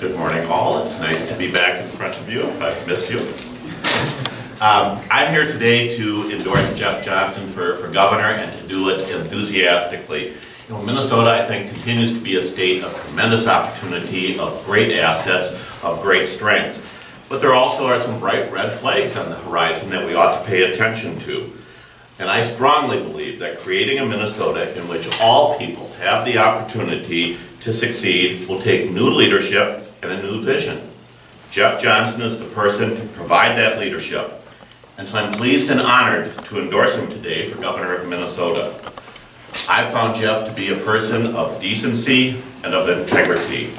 Good morning, all. It's nice to be back in front of you. I've missed you. I'm here today to endorse Jeff Johnson for governor and to do it enthusiastically. You know, Minnesota, I think, continues to be a state of tremendous opportunity, of great assets, of great strengths. But there also are some bright red flags on the horizon that we ought to pay attention to. And I strongly believe that creating a Minnesota in which all people have the opportunity to succeed will take new leadership and a new vision. Jeff Johnson is the person to provide that leadership. And so I'm pleased and honored to endorse him today for governor of Minnesota. I found Jeff to be a person of decency and of integrity.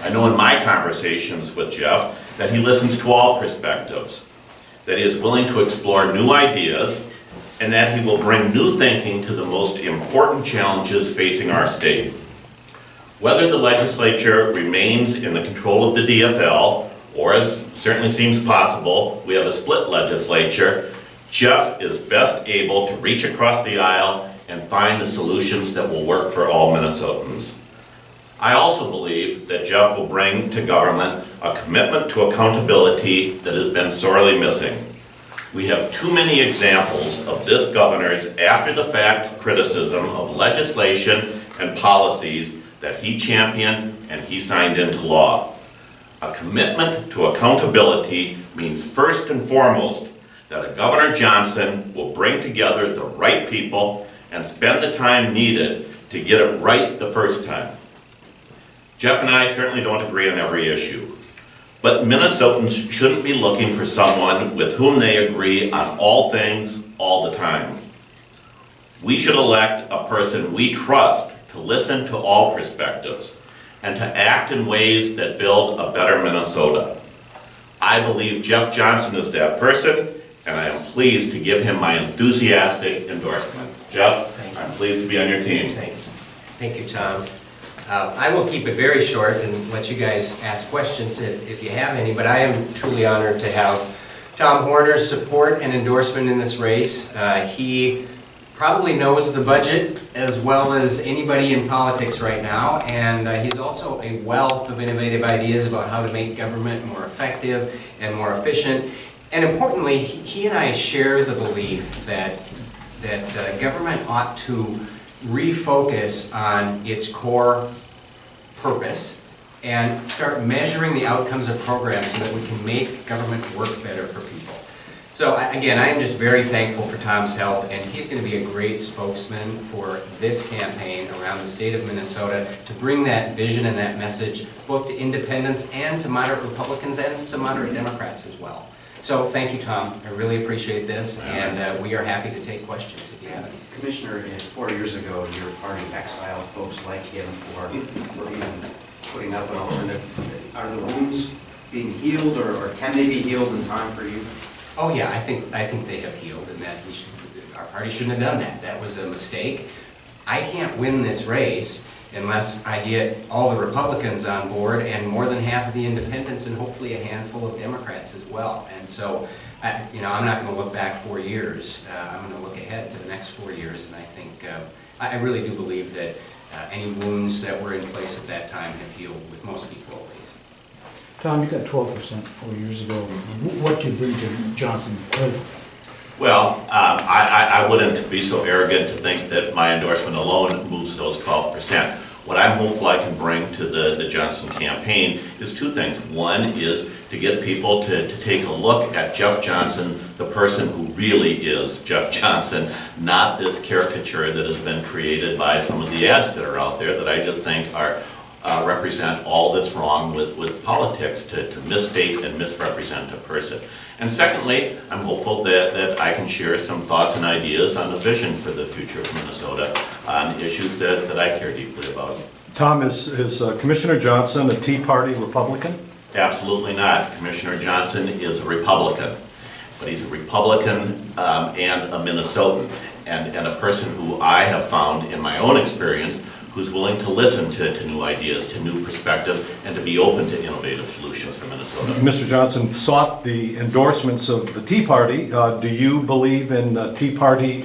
I know in my conversations with Jeff that he listens to all perspectives, that he is willing to explore new ideas, and that he will bring new thinking to the most important challenges facing our state. Whether the legislature remains in the control of the DFL, or as certainly seems possible, we have a split legislature, Jeff is best able to reach across the aisle and find the solutions that will work for all Minnesotans. I also believe that Jeff will bring to government a commitment to accountability that has been sorely missing. We have too many examples of this governor's after-the-fact criticism of legislation and policies that he championed and he signed into law. A commitment to accountability means first and foremost that a Governor Johnson will bring together the right people and spend the time needed to get it right the first time. Jeff and I certainly don't agree on every issue. But Minnesotans shouldn't be looking for someone with whom they agree on all things, all the time. We should elect a person we trust to listen to all perspectives and to act in ways that build a better Minnesota. I believe Jeff Johnson is that person, and I am pleased to give him my enthusiastic endorsement. Jeff, I'm pleased to be on your team. Thanks. Thank you, Tom. I will keep it very short and let you guys ask questions if you have any, but I am truly honored to have Tom Horner's support and endorsement in this race. He probably knows the budget as well as anybody in politics right now, and he's also a wealth of innovative ideas about how to make government more effective and more efficient. And importantly, he and I share the belief that government ought to refocus on its core purpose and start measuring the outcomes of programs so that we can make government work better for people. So again, I am just very thankful for Tom's help, and he's going to be a great spokesman for this campaign around the state of Minnesota to bring that vision and that message both to independents and to moderate Republicans and to moderate Democrats as well. So thank you, Tom. I really appreciate this, and we are happy to take questions if you have any. Commissioner, 4 years ago, your party exiled folks like him for even putting up an alternative. Are the wounds being healed, or can they be healed in time for you? Oh yeah, I think they have healed, and that our party shouldn't have done that. That was a mistake. I can't win this race unless I get all the Republicans on board and more than half of the independents and hopefully a handful of Democrats as well. And so, I'm not going to look back 4 years. I'm going to look ahead to the next 4 years, and I think I really do believe that any wounds that were in place at that time have healed with most people at least. Tom, you got 12% 4 years ago. What do you bring to Johnson? Well, I wouldn't be so arrogant to think that my endorsement alone moves those 12%. What I'm hopeful I can bring to the Johnson campaign is two things. One is to get people to take a look at Jeff Johnson, the person who really is Jeff Johnson, not this caricature that has been created by some of the ads that are out there that I just think are represent all that's wrong with politics, to misstate and misrepresent a person. And secondly, I'm hopeful that I can share some thoughts and ideas on a vision for the future of Minnesota on issues that I care deeply about. Tom, is Commissioner Johnson a Tea Party Republican? Absolutely not. Commissioner Johnson is a Republican, but he's a Republican and a Minnesotan, and a person who I have found in my own experience who's willing to listen to new ideas, to new perspectives, and to be open to innovative solutions for Minnesota. Mr. Johnson sought the endorsements of the Tea Party. Do you believe in Tea Party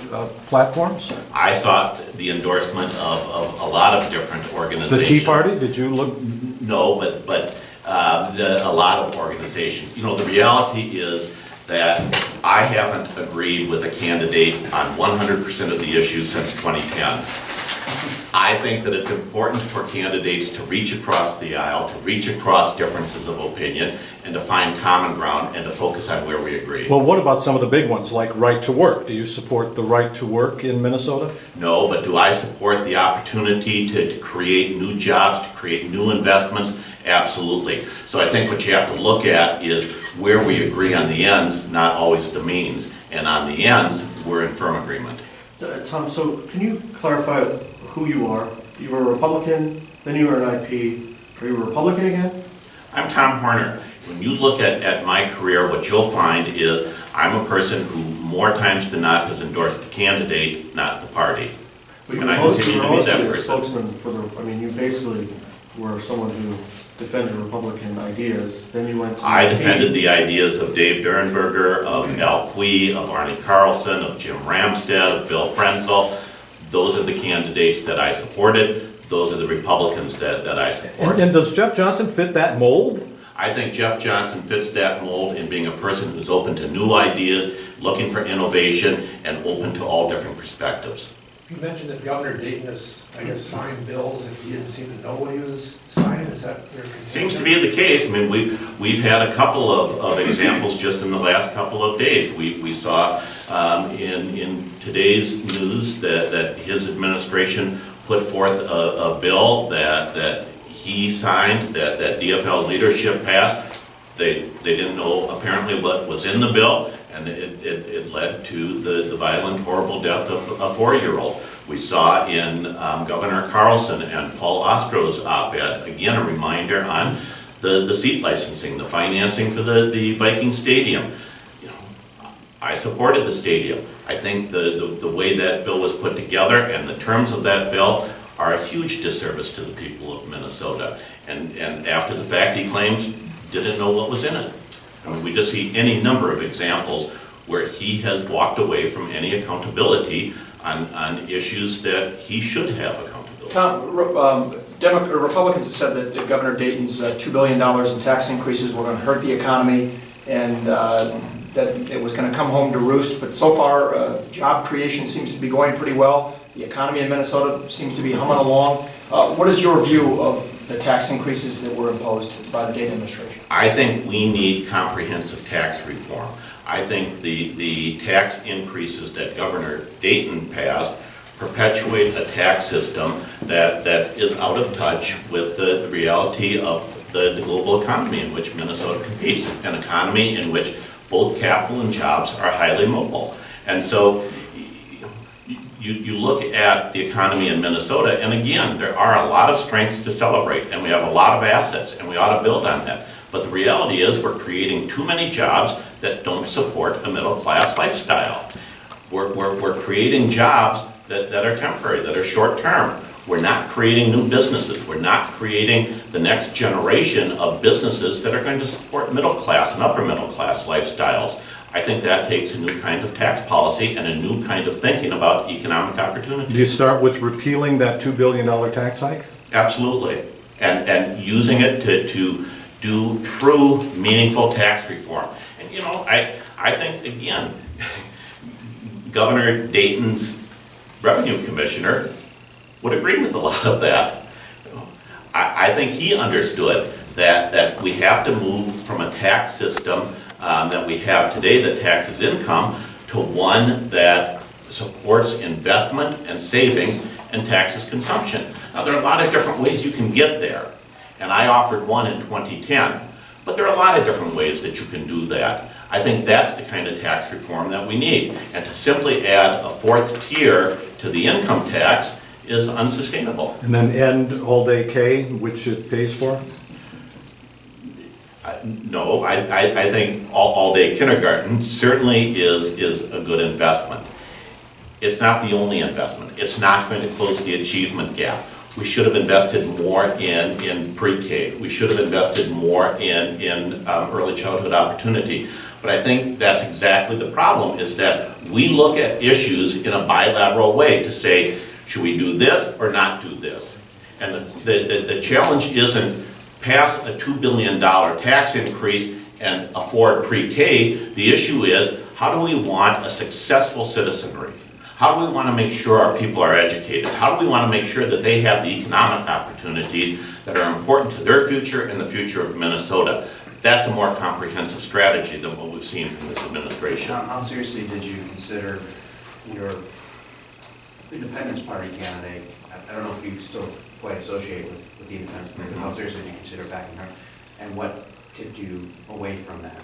platforms? I sought the endorsement of a lot of different organizations. The Tea Party? Did you look No, but a lot of organizations. You know, the reality is that I haven't agreed with a candidate on 100% of the issues since 2010. I think that it's important for candidates to reach across the aisle, to reach across differences of opinion, and to find common ground and to focus on where we agree. Well, what about some of the big ones, like right to work? Do you support the right to work in Minnesota? No, but do I support the opportunity to create new jobs, to create new investments? Absolutely. So I think what you have to look at is where we agree on the ends, not always the means. And on the ends, we're in firm agreement. Tom, so can you clarify who you are? You were a Republican, then you were an IP. Are you a Republican again? I'm Tom Horner. When you look at my career, what you'll find is I'm a person who more times than not has endorsed the candidate, not the party. But And I you were continue to be that mostly a person. spokesman for the, I mean, you basically were someone who defended Republican ideas, then you went to... I defended the ideas of Dave Durenberger, of Al Quie, of Arnie Carlson, of Jim Ramstad, of Bill Frenzel. Those are the candidates that I supported. Those are the Republicans that I support. And does Jeff Johnson fit that mold? I think Jeff Johnson fits that mold in being a person who's open to new ideas, looking for innovation, and open to all different perspectives. You mentioned that Governor Dayton has, I guess, signed bills and he didn't seem to know what he was signing. Is that your contention? Seems to be the case. I mean, we've had a couple of examples just in the last couple of days. We saw in today's news that his administration put forth a bill that he signed, that DFL leadership passed. They didn't know apparently what was in the bill, and it led to the violent, horrible death of a 4-year-old. We saw in Governor Carlson and Paul Ostro's op-ed, again, a reminder on the seat licensing, the financing for the Viking Stadium. You know, I supported the stadium. I think the way that bill was put together and the terms of that bill are a huge disservice to the people of Minnesota. And after the fact, he claims didn't know what was in it. I mean, we just see any number of examples where he has walked away from any accountability on issues that he should have accountability. Tom, Republicans have said that Governor Dayton's $2 billion in tax increases were going to hurt the economy and that it was going to come home to roost, but so far job creation seems to be going pretty well. The economy in Minnesota seems to be humming along. What is your view of the tax increases that were imposed by the Dayton administration? I think we need comprehensive tax reform. I think the tax increases that Governor Dayton passed perpetuate a tax system that is out of touch with the reality of the global economy in which Minnesota competes, an economy in which both capital and jobs are highly mobile. And so you look at the economy in Minnesota, and again, there are a lot of strengths to celebrate, and we have a lot of assets, and we ought to build on that. But the reality is we're creating too many jobs that don't support a middle-class lifestyle. We're creating jobs that are temporary, that are short-term. We're not creating new businesses. We're not creating the next generation of businesses that are going to support middle-class and upper-middle-class lifestyles. I think that takes a new kind of tax policy and a new kind of thinking about economic opportunity. Do you start with repealing that $2 billion tax hike? Absolutely. And using it to do true, meaningful tax reform. And you know, I think, again, Governor Dayton's revenue commissioner would agree with a lot of that. I think he understood that we have to move from a tax system that we have today that taxes income to one that supports investment and savings and taxes consumption. Now, there are a lot of different ways you can get there, and I offered one in 2010, but there are a lot of different ways that you can do that. I think that's the kind of tax reform that we need, and to simply add a fourth tier to the income tax is unsustainable. And then end all-day K, which it pays for? No, I think all-day kindergarten certainly is a good investment. It's not the only investment. It's not going to close the achievement gap. We should have invested more in pre-K. We should have invested more in early childhood opportunity. But I think that's exactly the problem, is that we look at issues in a bilateral way to say, should we do this or not do this? And the challenge isn't pass a $2 billion tax increase and afford pre-K. The issue is, how do we want a successful citizenry? How do we want to make sure our people are educated? How do we want to make sure that they have the economic opportunities that are important to their future and the future of Minnesota? That's a more comprehensive strategy than what we've seen from this administration. How seriously did you consider your Independence Party candidate? I don't know if you still quite associate with the Independence Party, but how seriously did you consider backing her? And what tipped you away from that?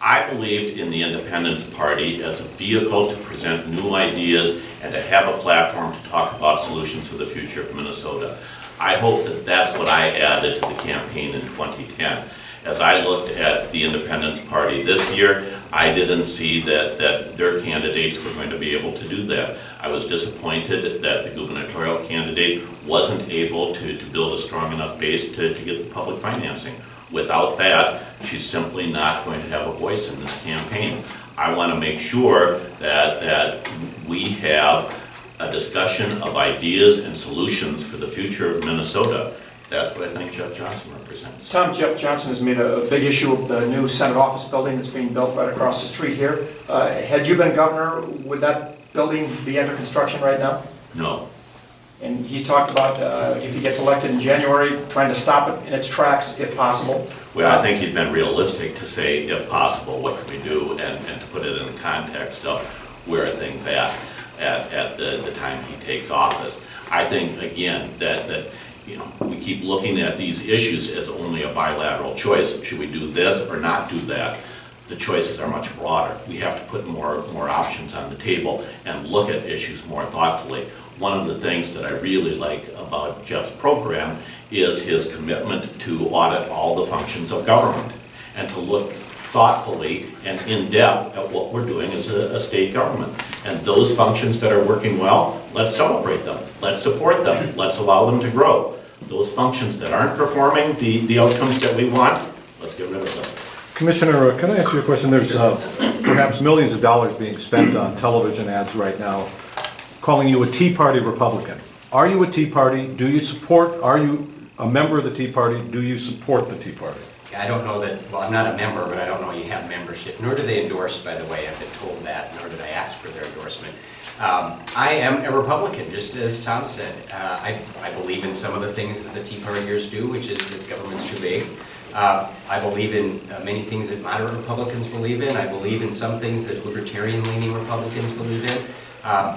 I believed in the Independence Party as a vehicle to present new ideas and to have a platform to talk about solutions for the future of Minnesota. I hope that that's what I added to the campaign in 2010. As I looked at the Independence Party this year, I didn't see that their candidates were going to be able to do that. I was disappointed that the gubernatorial candidate wasn't able to build a strong enough base to get the public financing. Without that, she's simply not going to have a voice in this campaign. I want to make sure that we have a discussion of ideas and solutions for the future of Minnesota. That's what I think Jeff Johnson represents. Tom, Jeff Johnson has made a big issue of the new Senate office building that's being built right across the street here. Had you been governor, would that building be under construction right now? No. And he's talked about, if he gets elected in January, trying to stop it in its tracks if possible. Well, I think he's been realistic to say, if possible, what can we do, and to put it in the context of where are things at the time he takes office. I think, again, that you know, we keep looking at these issues as only a bilateral choice. Should we do this or not do that? The choices are much broader. We have to put more options on the table and look at issues more thoughtfully. One of the things that I really like about Jeff's program is his commitment to audit all the functions of government and to look thoughtfully and in depth at what we're doing as a state government. And those functions that are working well, let's celebrate them, let's support them, let's allow them to grow. Those functions that aren't performing the outcomes that we want, let's get rid of them. Commissioner, can I ask you a question? There's perhaps millions of dollars being spent on television ads right now, calling you a Tea Party Republican. Are you a Tea Party? Do you support, are you a member of the Tea Party? Do you support the Tea Party? I don't know that, well, I'm not a member, but I don't know you have membership, nor do they endorse, by the way. I've been told that, nor did I ask for their endorsement. I am a Republican, just as Tom said. I believe in some of the things that the Tea Partiers do, which is that government's too big. I believe in many things that moderate Republicans believe in. I believe in some things that libertarian-leaning Republicans believe in.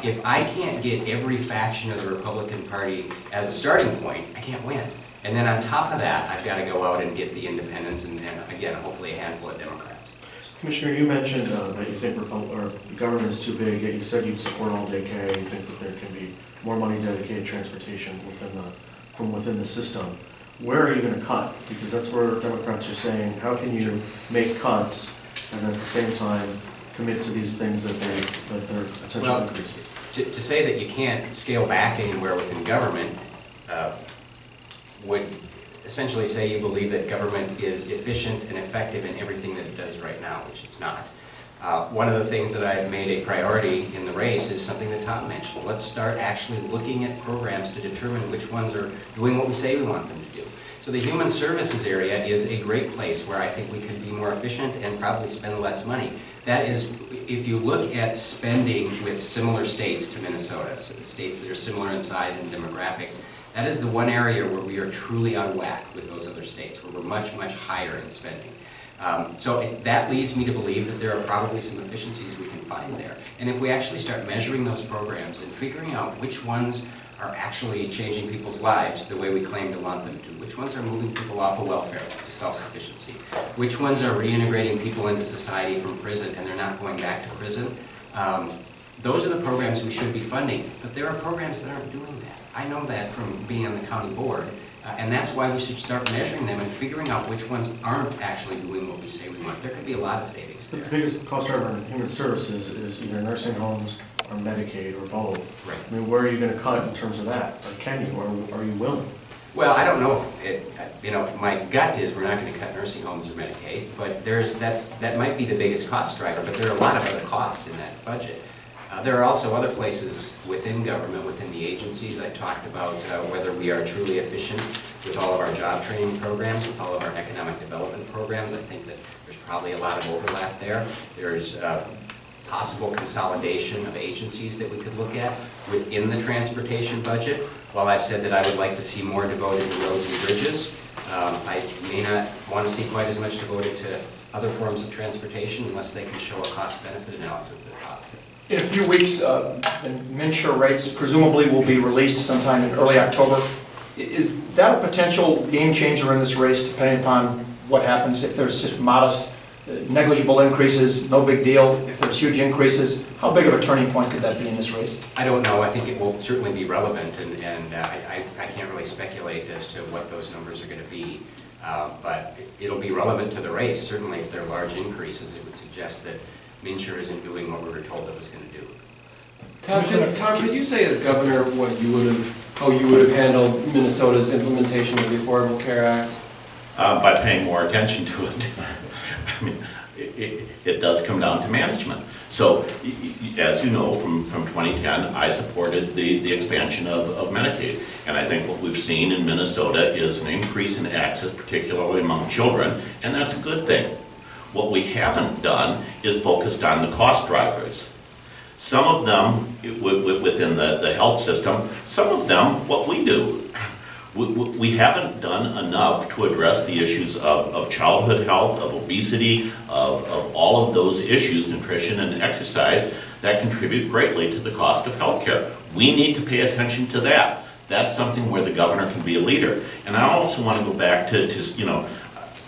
If I can't get every faction of the Republican Party as a starting point, I can't win. And then on top of that, I've got to go out and get the independents and again, hopefully a handful of Democrats. Commissioner, you mentioned that you think the government is too big, yet you said you'd support all-day care, you think that there can be more money dedicated to transportation from within the system. Where are you going to cut? Because that's where Democrats are saying, how can you make cuts and at the same time commit to these things that they're potential increases? To say that you can't scale back anywhere within government would essentially say you believe that government is efficient and effective in everything that it does right now, which it's not. One of the things that I've made a priority in the race is something that Tom mentioned. Let's start actually looking at programs to determine which ones are doing what we say we want them to do. So the human services area is a great place where I think we could be more efficient and probably spend less money. That is, if you look at spending with similar states to Minnesota, so states that are similar in size and demographics, that is the one area where we are truly out of whack with those other states, where we're much, much higher in spending. That leads me to believe that there are probably some efficiencies we can find there. And if we actually start measuring those programs and figuring out which ones are actually changing people's lives the way we claim to want them to, which ones are moving people off of welfare to self-sufficiency, which ones are reintegrating people into society from prison and they're not going back to prison, those are the programs we should be funding. But there are programs that aren't doing that. I know that from being on the county board. And that's why we should start measuring them and figuring out which ones aren't actually doing what we say we want. There could be a lot of savings The there. biggest cost driver in human services is either nursing homes or Medicaid or both. Right. I mean, where are you going to cut in terms of that? Or can you, or are you willing? Well, I don't know if it, my gut is we're not going to cut nursing homes or Medicaid, but that might be the biggest cost driver, but there are a lot of other costs in that budget. There are also other places within government, within the agencies. I talked about whether we are truly efficient with all of our job training programs, with all of our economic development programs. I think that there's probably a lot of overlap there. There's possible consolidation of agencies that we could look at within the transportation budget. While I've said that I would like to see more devoted to roads and bridges, I may not want to see quite as much devoted to other forms of transportation unless they can show a cost-benefit analysis that's positive. In a few weeks, the MNsure rates presumably will be released sometime in early October. Is that a potential game changer in this race, depending upon what happens? If there's just modest, negligible increases, no big deal. If there's huge increases, how big of a turning point could that be in this race? I don't know. I think it will certainly be relevant, and I can't really speculate as to what those numbers are going to be. But it'll be relevant to the race. Certainly, if there are large increases, it would suggest that MNsure isn't doing what we were told it was going to do. Tom, could you say as governor how you would have handled Minnesota's implementation of the Affordable Care Act? By paying more attention to it. I mean, it does come down to management. So, as you know, from 2010, I supported the expansion of Medicaid. And I think what we've seen in Minnesota is an increase in access, particularly among children, and that's a good thing. What we haven't done is focused on the cost drivers. Some of them within the health system, some of them what we do. We haven't done enough to address the issues of childhood health, of obesity, of all of those issues, nutrition and exercise, that contribute greatly to the cost of healthcare. We need to pay attention to that. That's something where the governor can be a leader. And I also want to go back to you know,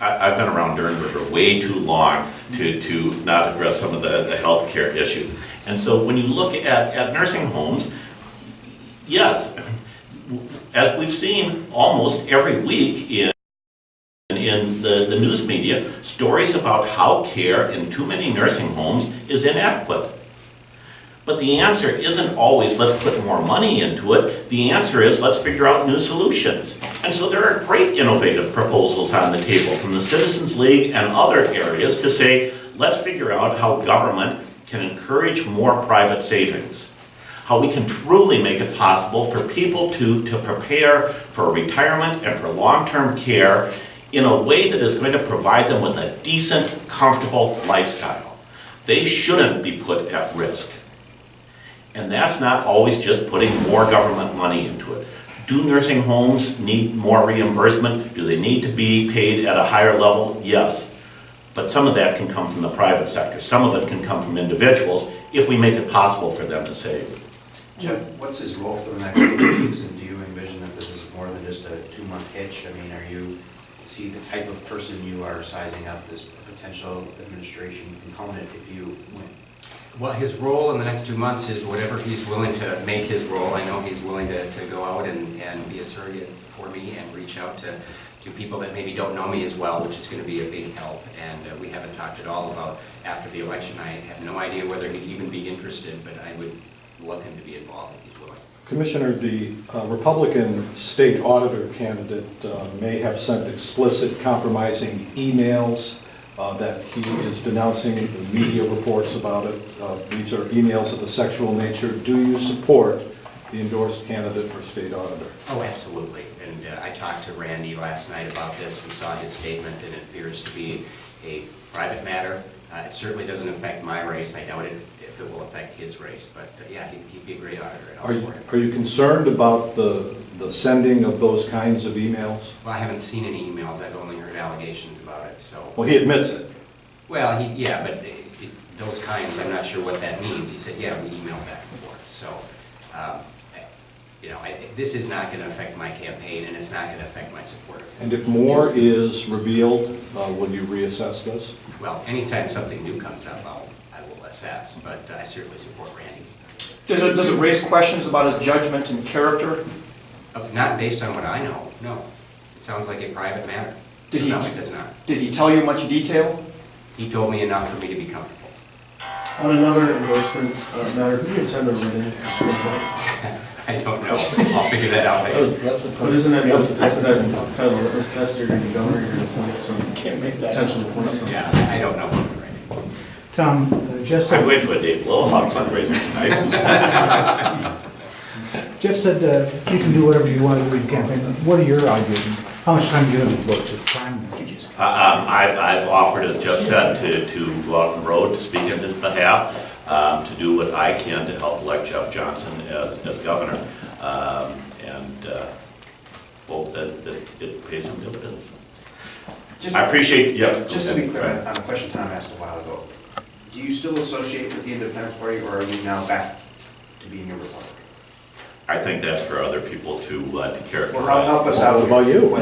I've been around Durham River way too long to not address some of the healthcare issues. And so when you look at nursing homes, yes, as we've seen almost every week in the news media, stories about how care in too many nursing homes is inadequate. But the answer isn't always, let's put more money into it. The answer is, let's figure out new solutions. And so there are great innovative proposals on the table from the Citizens League and other areas to say, let's figure out how government can encourage more private savings. How we can truly make it possible for people to prepare for retirement and for long-term care in a way that is going to provide them with a decent, comfortable lifestyle. They shouldn't be put at risk. And that's not always just putting more government money into it. Do nursing homes need more reimbursement? Do they need to be paid at a higher level? Yes. But some of that can come from the private sector. Some of it can come from individuals if we make it possible for them to save. Jeff, what's his role for the next 8 weeks, and do you envision that this is more than just a 2-month hitch? I mean, is he the type of person you are sizing up as a potential administration component if you win? Well, his role in the next 2 months is whatever he's willing to make his role. I know he's willing to go out and be a surrogate for me and reach out to people that maybe don't know me as well, which is going to be a big help. And we haven't talked at all about after the election. I have no idea whether he'd even be interested, but I would love him to be involved if he's willing. Commissioner, the Republican state auditor candidate may have sent explicit compromising emails that he is denouncing. The media reports about it. These are emails of a sexual nature. Do you support the endorsed candidate for state auditor? Oh, absolutely. And I talked to Randy last night about this and saw his statement, and it appears to be a private matter. It certainly doesn't affect my race. I doubt if it will affect his race, but yeah, he'd be a great auditor. And I'll support him. Are you concerned about the sending of those kinds of emails? Well, I haven't seen any emails. I've only heard allegations about it, so. Well, he admits it. Well, yeah, but those kinds, I'm not sure what that means. He said, yeah, we emailed back and forth. So, you know, this is not going to affect my campaign, and it's not going to affect my support of him. And if more is revealed, will you reassess this? Well, anytime something new comes up, I will assess, but I certainly support Randy's. Does it raise questions about his judgment and character? Not based on what I know, no. It sounds like a private matter. Did he- No, it does not. Did he tell you much detail? He told me enough for me to be comfortable. On another endorsement matter, who do you intend to run in for Supreme Court? I don't know. I'll figure that out later. But isn't that kind of a litmus test? You're going to be governor, you're going to appoint some, potentially appoint some. Yeah, I don't know. Tom, Jeff I'm said, going to a Dave Lilhoff fundraiser tonight. Jeff said you can do whatever you want to do in campaign. What are your ideas? How much time do you have to devote to primary? I've offered, as Jeff said, to go out on the road, to speak on his behalf, to do what I can to help elect Jeff Johnson as governor, and hope that it pays some dividends. I appreciate, yeah. Just to be clear, on a question Tom asked a while ago, do you still associate with the Independence Party, or are you now back to being a Republican? I think that's for other people to characterize. Well, help us out. What about you?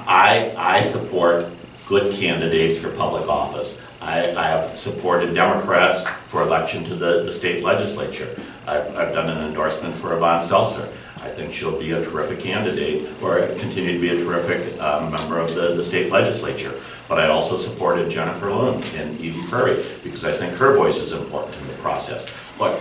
I support good candidates for public office. I have supported Democrats for election to the state legislature. I've done an endorsement for Yvonne Seltzer. I think she'll be a terrific candidate, or continue to be a terrific member of the state legislature. But I also supported Jennifer Lund in Eden Prairie, because I think her voice is important in the process. Look,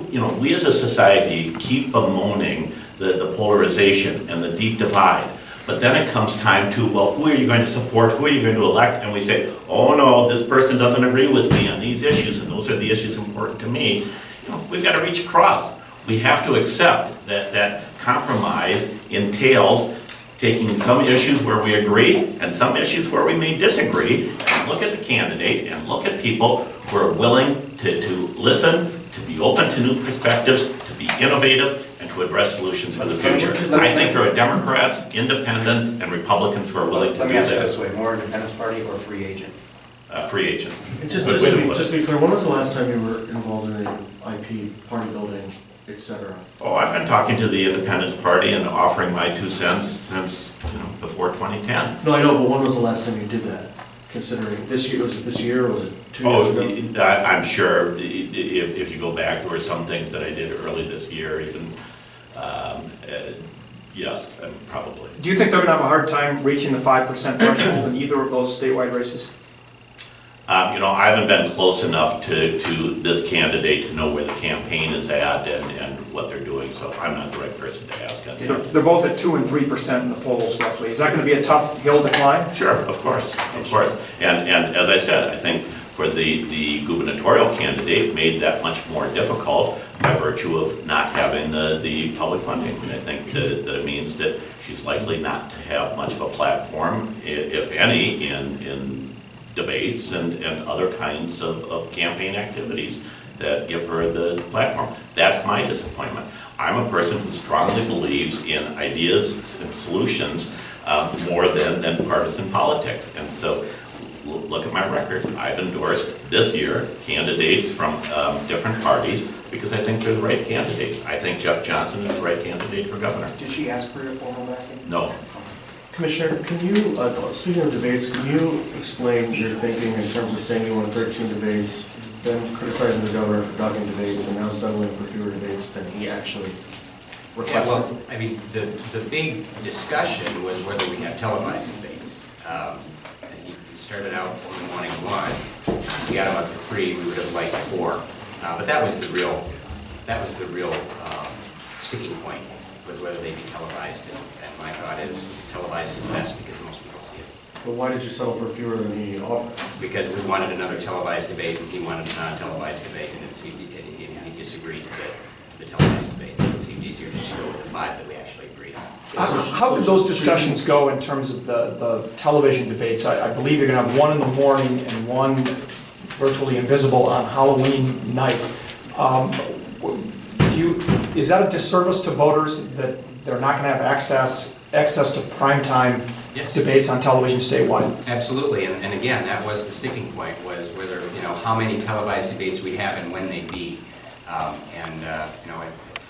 you know, we as a society keep bemoaning the polarization and the deep divide. But then it comes time to, well, who are you going to support? Who are you going to elect? And we say, oh no, this person doesn't agree with me on these issues, and those are the issues important to me. You know, we've got to reach across. We have to accept that compromise entails taking some issues where we agree and some issues where we may disagree, and look at the candidate and look at people who are willing to listen, to be open to new perspectives, to be innovative, and to address solutions for the future. I think there are Democrats, independents, and Republicans who are willing to do Let me ask it that. this way, more Independence Party or free agent? Free agent. And just to be clear, when was the last time you were involved in an IP, party building, et cetera? Oh, I've been talking to the Independence Party and offering my 2 cents since, before 2010. No, I know, but when was the last time you did that? Considering this year, was it this year, or was it 2 years ago? I'm sure if you go back, there were some things that I did early this year, even, yes, probably. Do you think they're gonna have a hard time reaching the 5% threshold in either of those statewide races? I haven't been close enough to this candidate to know where the campaign is at and what they're doing, so I'm not the right person to ask on that. They're both at 2 and 3% in the polls roughly. Is that gonna be a tough hill to climb? Sure, of course. And as I said, I think for the gubernatorial candidate made that much more difficult by virtue of not having the public funding. And I think that it means that she's likely not to have much of a platform, if any, in debates and other kinds of campaign activities that give her the platform. That's my disappointment. I'm a person who strongly believes in ideas and solutions more than partisan politics. And so look at my record. I've endorsed this year candidates from different parties because I think they're the right candidates. I think Jeff Johnson is the right candidate for governor. Did she ask for your formal backing? No. Commissioner, can you, speaking of debates, can you explain your thinking in terms of saying you won 13 debates, then criticizing the governor for ducking debates, and now settling for fewer debates than he actually Yeah, requested? well, I mean, the big discussion was whether we have televised debates. And he started out only wanting 1. We got him up to 3, we would have liked 4. But that was the real sticking point, was whether they'd be televised. And my thought is televised is best because most people see it. But why did you settle for fewer than he offered? Because we wanted another televised debate and he wanted a non-televised debate, and it seemed, he disagreed to the televised debate, so it seemed easier to just go with the 5 that we actually agreed on. How did those discussions go in terms of the television debates? I believe you're gonna have 1 in the morning and 1 virtually invisible on Halloween night. Is that a disservice to voters that they're not gonna have access to primetime Yes. debates on television statewide? Absolutely, and again, that was the sticking point, was whether, how many televised debates we'd have and when they'd be.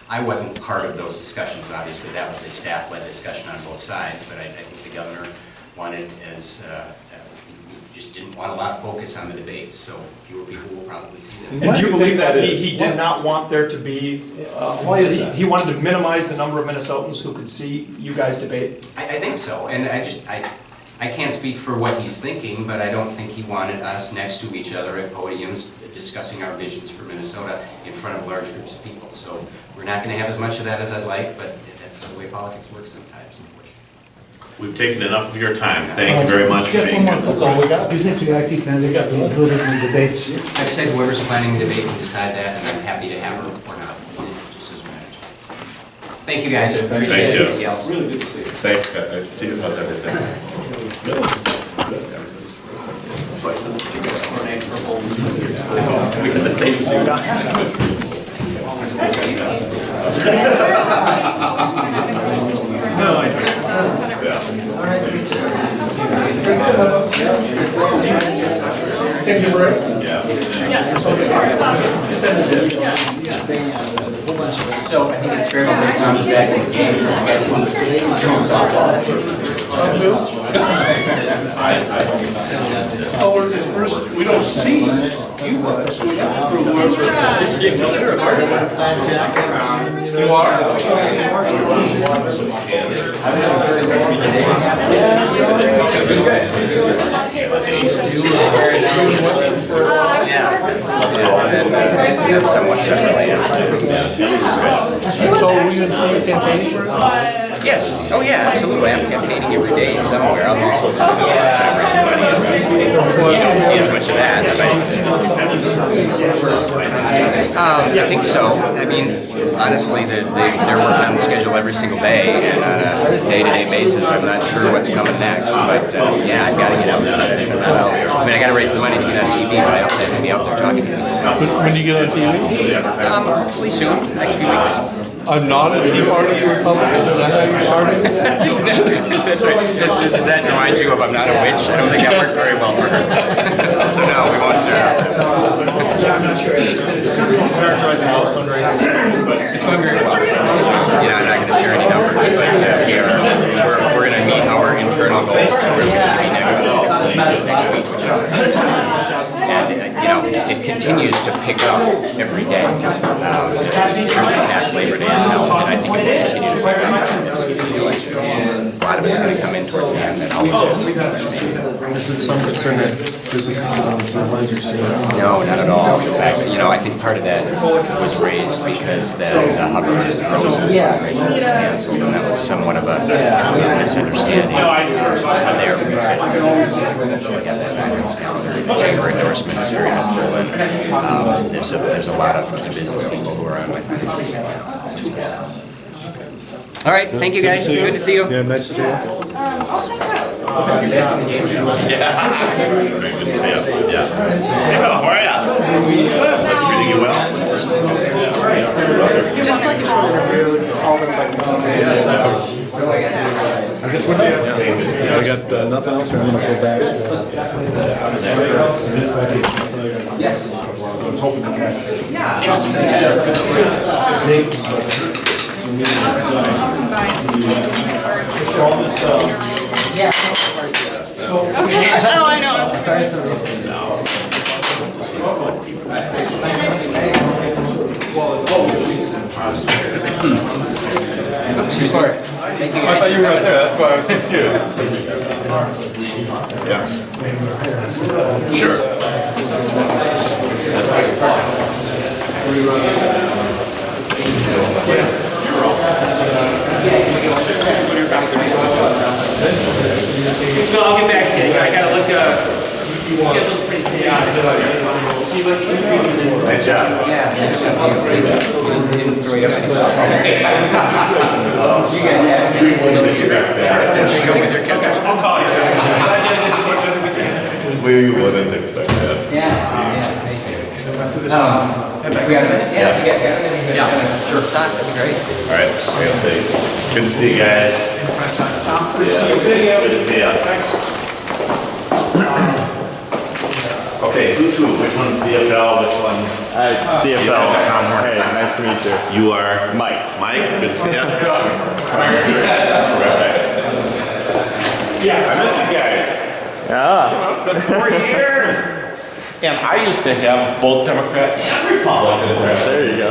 I wasn't part of those discussions, obviously, that was a staff-led discussion on both sides, but I think the governor wanted, he just didn't want a lot of focus on the debates, so fewer people will probably see them. And do you believe that he did not want there to be, Why is that? he wanted to minimize the number of Minnesotans who could see you guys debate? I think so, and I can't speak for what he's thinking, but I don't think he wanted us next to each other at podiums discussing our visions for Minnesota in front of large groups of people. So we're not going to have as much of that as I'd like, but that's the way politics works sometimes, unfortunately. We've taken enough of your time. Thank you very much for Jeff, being one here. more. That's all we got. Do you think the IT candidate got included in the debates? I've said whoever's planning the debate can decide that, and I'm happy to have her or not. It just doesn't matter. Thank you, guys. Appreciate it. you. Anything else? Really good to see you. Thanks, Steve, how's everything? We got the same suit on. So I think it's fair to say Tom's back in the game. You guys want Oh, we're just first, we don't see you guys. You are? Somewhat separately. So were you gonna see your campaign for it? Yes, oh yeah, absolutely. I'm campaigning every day somewhere. I'm also you don't see as much of that, but I think so. I mean, honestly, they're working on the schedule every single day, and on a day-to-day basis, I'm not sure what's coming next. But yeah, I've got to get out there. I mean, I got to raise the money to get on TV, but I also have to be out there talking to people. When do you get on TV? Hopefully soon, next few weeks. I'm not a Tea Party Republican, is that how you started? That's right. Does that remind you of I'm not a witch? I don't think that worked very well for her. So no, we won't start. Characterizing most fundraising. It's going very well. You know, I'm not going to share any numbers, but we're going to meet our internal goals. We're going to be negative 16 next week, which is and you know, it continues to pick up every day. Past Labor Day is held, and I think it will continue to pick up. And a lot of it's going to come in towards the end, and always. There's been some concern that businesses sit on the sidelines or see that. No, not at all. In fact, you know, I think part of that was raised because the Hubbard Roses celebration was canceled, and that was somewhat of a misunderstanding on their reschedule. So we got that back on the calendar. The chamber endorsement is very helpful, and there's a lot of key business people who are on my finance team now. All right, thank you guys. Good to see you. Yeah, nice to see you. Very good to see you. Yeah. Hey, Bill, how are ya? Treating you well? Just like if you're interviewed, call them by phone. I got nothing else, or I'm gonna go back. Yes. Oh, I know. Excuse me. Thank you I thought you were right there, that's why I was confused. Yeah. Sure. I'll get back to you. I gotta look, schedule's pretty chaotic. See what you can do. Nice job. Yeah, that's good. Didn't throw you up any stuff. You guys have. Sure. Go with your catch. I'll call you. We wouldn't expect that. Yeah, thank you. We got a minute? Yeah, you guys got a minute? Yeah, sure. That'd be great. All right, I gotta say, good to see you guys. Yeah, good to see you. Thanks. Okay, who's who? Which one's DFL? Which one's? DFL. Hey, nice to meet you. You are? Mike. Mike, good to see you. Terrific. Yeah, I missed you guys. Yeah. It's been 4 years. And I used to have both Democrat and Republican addresses. There you go.